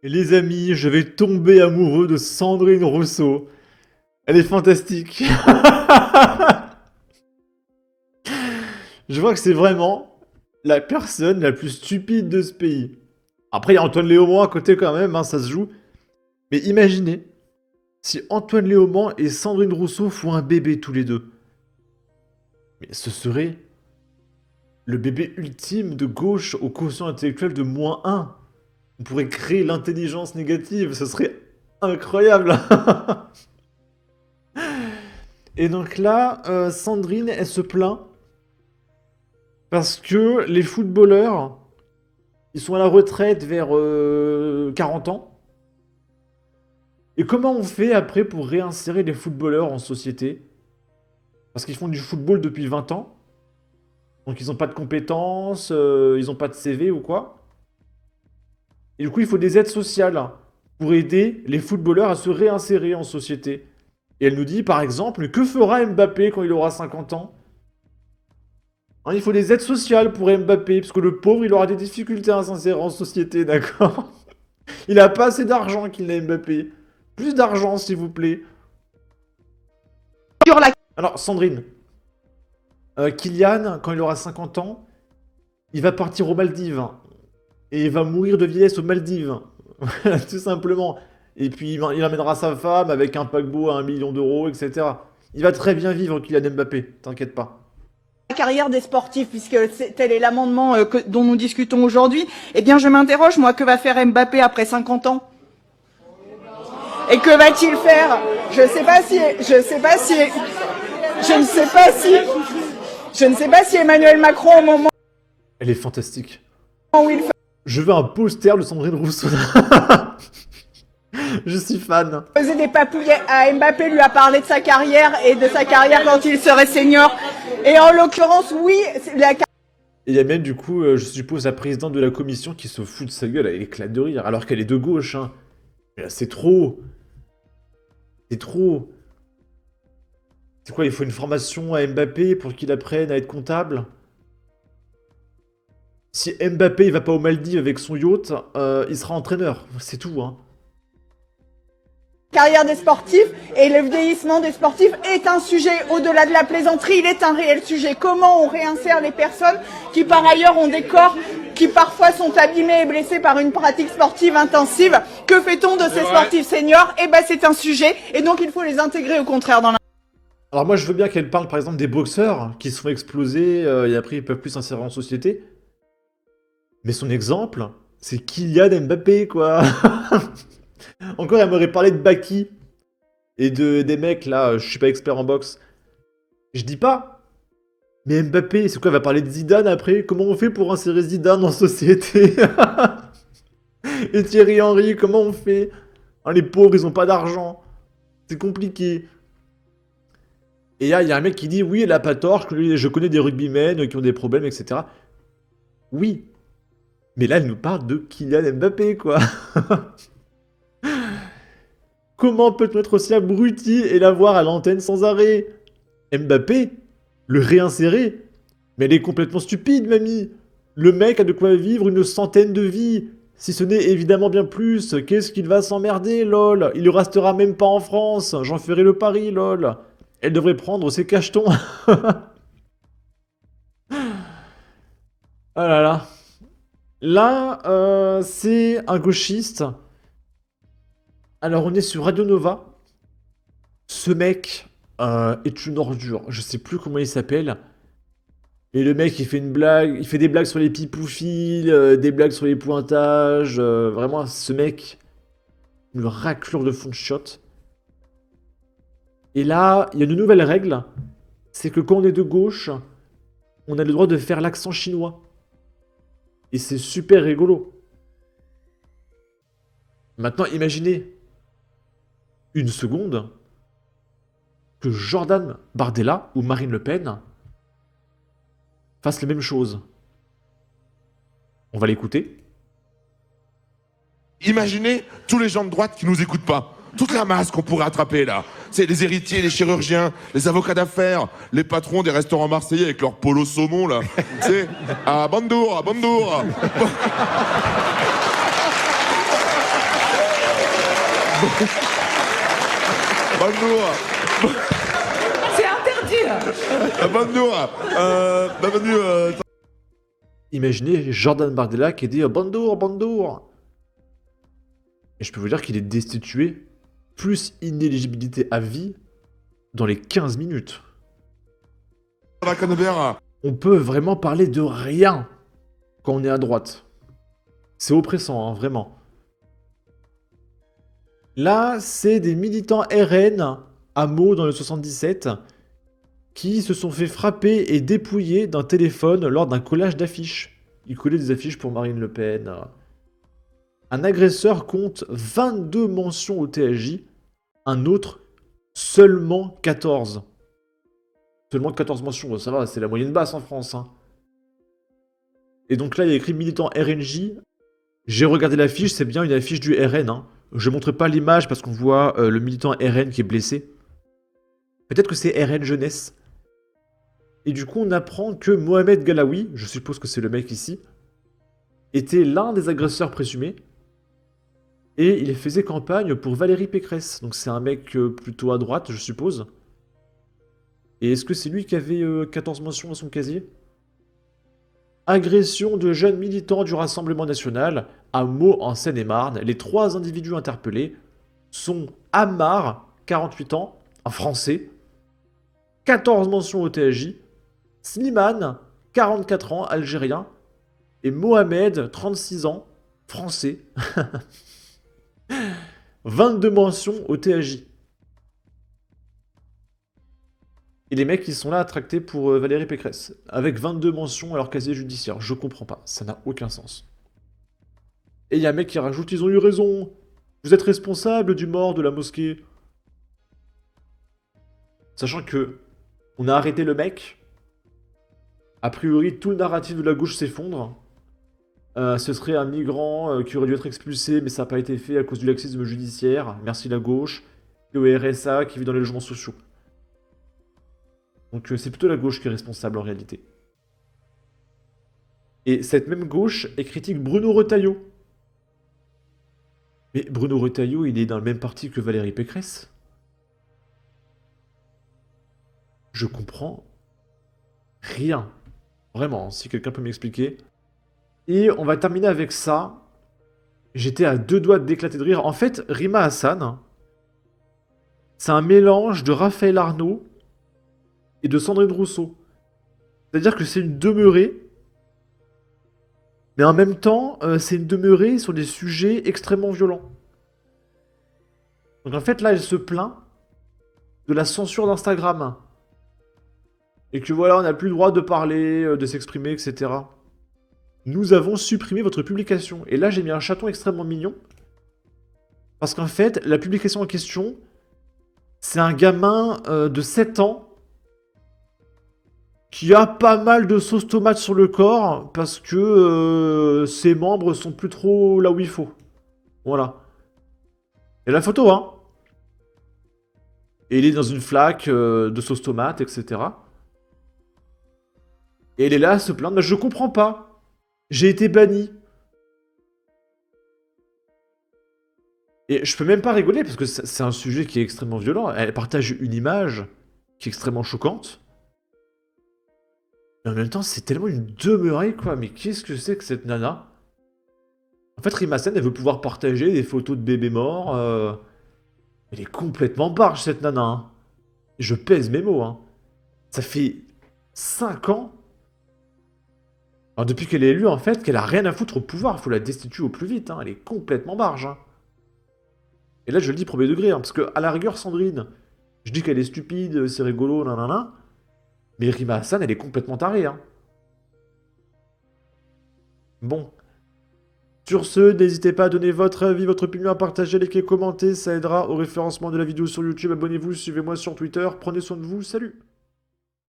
Les amis, je vais tomber amoureux de Sandrine Rousseau. Elle est fantastique. Je vois que c'est vraiment la personne la plus stupide de ce pays. Après, il y a Antoine Léaumont à côté quand même, hein, ça se joue. Mais imaginez si Antoine Léaumont et Sandrine Rousseau font un bébé tous les deux. Mais ce serait le bébé ultime de gauche au quotient intellectuel de -1. On pourrait créer l'intelligence négative, ce serait incroyable. Et donc là, Sandrine, elle se plaint parce que les footballeurs, ils sont à la retraite vers 40 ans. Et comment on fait après pour réinsérer les footballeurs en société? Parce qu'ils font du football depuis 20 ans. Donc ils n'ont pas de compétences, ils n'ont pas de CV ou quoi. Et du coup, il faut des aides sociales pour aider les footballeurs à se réinsérer en société. Et elle nous dit, par exemple, que fera Mbappé quand il aura 50 ans? Hein, il faut des aides sociales pour Mbappé, parce que le pauvre, il aura des difficultés à s'insérer en société, d'accord? Il a pas assez d'argent qu'il n'a Mbappé. Plus d'argent, s'il vous plaît. Alors, Sandrine, Kylian, quand il aura 50 ans, il va partir aux Maldives. Et il va mourir de vieillesse aux Maldives. Tout simplement. Et puis, il emmènera sa femme avec un paquebot à 1 million d'euros, etc. Il va très bien vivre, Kylian Mbappé. T'inquiète pas. La carrière des sportifs, puisque tel est l'amendement dont nous discutons aujourd'hui, eh bien je m'interroge, moi, que va faire Mbappé après 50 ans? Et que va-t-il faire? Je ne sais pas si Emmanuel Macron, au moment Elle est fantastique. où il Je veux un poster de Sandrine Rousseau. Je suis fan. faisait des papouilles à Mbappé, lui a parlé de sa carrière et de sa carrière quand il serait senior. Et en l'occurrence, oui, la Et il y a même du coup, je suppose, la présidente de la commission qui se fout de sa gueule, elle éclate de rire, alors qu'elle est de gauche. Hein. Mais là, c'est trop. C'est trop. C'est quoi, il faut une formation à Mbappé pour qu'il apprenne à être comptable? Si Mbappé il va pas aux Maldives avec son yacht, il sera entraîneur. C'est tout, hein. carrière des sportifs et le vieillissement des sportifs est un sujet au-delà de la plaisanterie, il est un réel sujet. Comment on réinsère les personnes qui par ailleurs ont des corps qui parfois sont abîmés et blessés par une pratique sportive intensive? Que fait-on de ces sportifs seniors? Eh ben c'est un sujet et donc il faut les intégrer au contraire dans la... Alors moi je veux bien qu'elle parle par exemple des boxeurs qui se font exploser et après ils peuvent plus s'insérer en société. Mais son exemple, c'est Kylian Mbappé quoi. Encore elle m'aurait parlé de Baki et des mecs là, je suis pas expert en boxe. Je dis pas. Mais Mbappé, c'est quoi, elle va parler de Zidane après? Comment on fait pour insérer Zidane en société? Et Thierry Henry, comment on fait? Hein, les pauvres, ils ont pas d'argent. C'est compliqué. Et là, il y a un mec qui dit, oui, elle a pas tort, je connais des rugbymen qui ont des problèmes, etc. Oui. Mais là, elle nous parle de Kylian Mbappé, quoi. Comment peut-on être aussi abruti et la voir à l'antenne sans arrêt? Mbappé? Le réinsérer? Mais elle est complètement stupide, mamie. Le mec a de quoi vivre une centaine de vies. Si ce n'est évidemment bien plus, qu'est-ce qu'il va s'emmerder, lol? Il ne restera même pas en France, j'en ferai le pari, lol. Elle devrait prendre ses cachetons. Ah là là. Là, c'est un gauchiste. Alors, on est sur Radio Nova. Ce mec est une ordure. Je sais plus comment il s'appelle. Et le mec, il fait une blague. Il fait des blagues sur les pipouphiles, des blagues sur les pointages. Vraiment, ce mec, une raclure de fond de shot. Et là, il y a une nouvelle règle. C'est que quand on est de gauche, on a le droit de faire l'accent chinois. Et c'est super rigolo. Maintenant, imaginez une seconde que Jordan Bardella ou Marine Le Pen fassent les mêmes choses. On va l'écouter. Imaginez tous les gens de droite qui nous écoutent pas. Toute la masse qu'on pourrait attraper là. C'est les héritiers, les chirurgiens, les avocats d'affaires, les patrons des restaurants marseillais avec leur polo saumon là. C'est à Bandour, à Bandour. Bonjour. C'est interdit là. Bonjour. Imaginez Jordan Bardella qui dit bonjour, bonjour. Et je peux vous dire qu'il est destitué, plus inéligibilité à vie, dans les 15 minutes. On peut vraiment parler de rien quand on est à droite. C'est oppressant, hein, vraiment. Là, c'est des militants RN à Meaux dans le 77 qui se sont fait frapper et dépouiller d'un téléphone lors d'un collage d'affiches. Ils collaient des affiches pour Marine Le Pen. Un agresseur compte 22 mentions au TSJ, un autre seulement 14. Seulement 14 mentions, ça va, c'est la moyenne basse en France. Hein. Et donc là, il y a écrit militant RNJ. J'ai regardé l'affiche, c'est bien une affiche du RN. Hein. Je ne montre pas l'image parce qu'on voit le militant RN qui est blessé. Peut-être que c'est RN Jeunesse. Et du coup, on apprend que Mohamed Galaoui, je suppose que c'est le mec ici, était l'un des agresseurs présumés. Et il faisait campagne pour Valérie Pécresse. Donc c'est un mec plutôt à droite, je suppose. Et est-ce que c'est lui qui avait 14 mentions dans son casier? Agression de jeunes militants du Rassemblement National à Meaux en Seine-et-Marne. Les 3 individus interpellés sont Ammar, 48 ans, un Français, 14 mentions au TSJ, Slimane, 44 ans, Algérien, et Mohamed, 36 ans, Français, 22 mentions au TSJ. Et les mecs, ils sont là tractés pour Valérie Pécresse, avec 22 mentions à leur casier judiciaire. Je comprends pas, ça n'a aucun sens. Et il y a un mec qui rajoute, ils ont eu raison. Vous êtes responsable du mort de la mosquée. Sachant que on a arrêté le mec. A priori, tout le narratif de la gauche s'effondre. Ce serait un migrant qui aurait dû être expulsé, mais ça n'a pas été fait à cause du laxisme judiciaire. Merci la gauche. Et au RSA qui vit dans les logements sociaux. Donc c'est plutôt la gauche qui est responsable en réalité. Et cette même gauche, elle critique Bruno Retailleau. Mais Bruno Retailleau, il est dans le même parti que Valérie Pécresse. Je comprends rien. Vraiment, si quelqu'un peut m'expliquer. Et on va terminer avec ça. J'étais à 2 doigts d'éclater de rire. En fait, Rima Hassan, c'est un mélange de Raphaël Arnaud et de Sandrine Rousseau. C'est-à-dire que c'est une demeurée, mais en même temps, c'est une demeurée sur des sujets extrêmement violents. Donc en fait, là, elle se plaint de la censure d'Instagram. Et que voilà, on n'a plus le droit de parler, de s'exprimer, etc. Nous avons supprimé votre publication. Et là, j'ai mis un chaton extrêmement mignon. Parce qu'en fait, la publication en question, c'est un gamin de 7 ans qui a pas mal de sauce tomate sur le corps parce que ses membres sont plus trop là où il faut. Voilà. Et la photo, hein. Et il est dans une flaque de sauce tomate, etc. Et elle est là à se plaindre. Je comprends pas. J'ai été banni. Et je peux même pas rigoler parce que c'est un sujet qui est extrêmement violent. Elle partage une image qui est extrêmement choquante. Mais en même temps, c'est tellement une demeurée, quoi. Mais qu'est-ce que c'est que cette nana? En fait, Rima Hassan, elle veut pouvoir partager des photos de bébés morts. Elle est complètement barge, cette nana. Hein. Je pèse mes mots. Hein. Ça fait 5 ans. Alors, depuis qu'elle est élue, en fait, qu'elle a rien à foutre au pouvoir. Faut la destituer au plus vite. Hein. Elle est complètement barge. Hein. Et là, je le dis premier degré. Hein, parce que, à la rigueur, Sandrine, je dis qu'elle est stupide, c'est rigolo, nanana. Mais Rima Hassan, elle est complètement tarée. Hein. Bon. Sur ce, n'hésitez pas à donner votre avis, votre opinion, à partager, liker, commenter. Ça aidera au référencement de la vidéo sur YouTube. Abonnez-vous, suivez-moi sur Twitter. Prenez soin de vous. Salut!